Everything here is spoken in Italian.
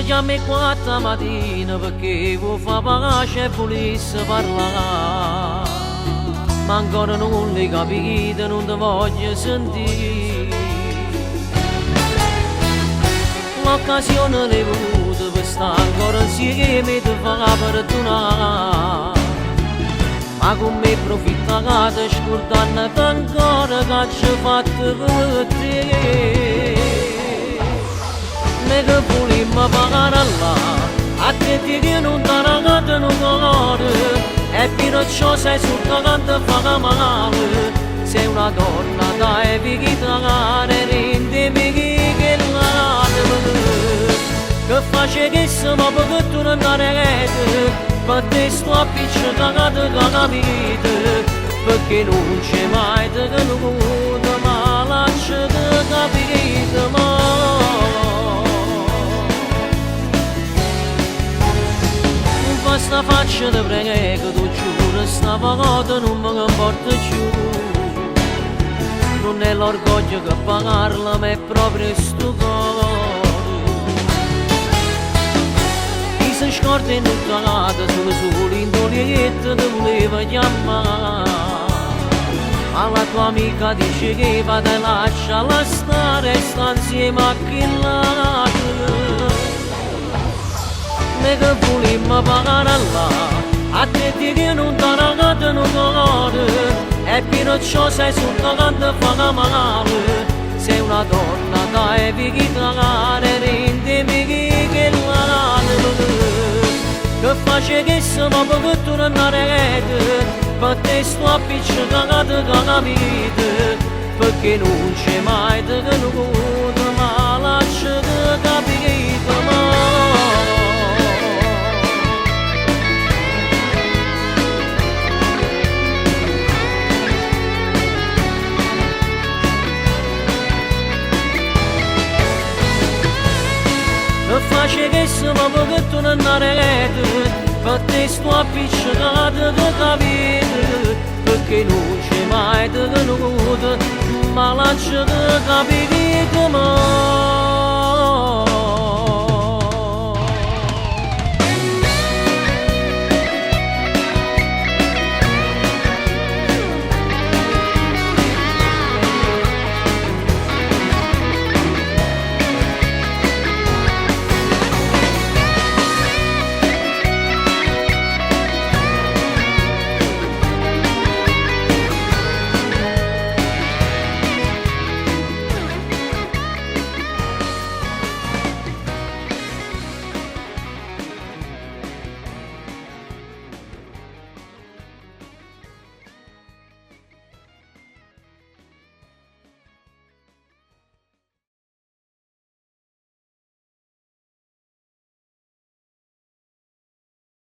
chiami 4 mattina perché vuoi fare pace e volessi parlare. Ma ancora non l'hai capito, non ti voglio sentire. L'occasione l'hai avuta per stare ancora insieme e ti fa perdonare. Ma con me profitta che ti scordannati ancora che ci ho fatto per te. Ne che volimmo pagare là, a te che non ti ha ragato un cuore. E per ciò sei sotto che ti fa male. Sei una donna dai picchiare, rendimi che l'anima. Che face che siamo per tu non andare. Per te sto appiccicato che capite. Perché non c'è mai tenuto, ma lasciate capire mai. Questa faccia ti prego, tu giuro, sta volta non mi comporta più. Non è l'orgoglio che parla, ma è proprio sto cuore. Ti sei scordato in nottata, solo in dolietta ti voleva chiamare. Ma la tua amica dice che va te lascia stare e sta insieme a chi l'ha. Ne che volimmo pagare là, a te che non ti ha ragato un cuore. E per ciò sei sotto che ti fa male. Sei una donna dai picchiare, rendimi che l'anima. Che face che siamo per tu non andare. Per te sto appiccicato che capite. Perché non c'è mai tenuto, ma lasciate capire mai. Che face che siamo perché tu non andare. Per te sto appiccicato che capite. Perché non c'è mai tenuto, ma lasciate capire mai.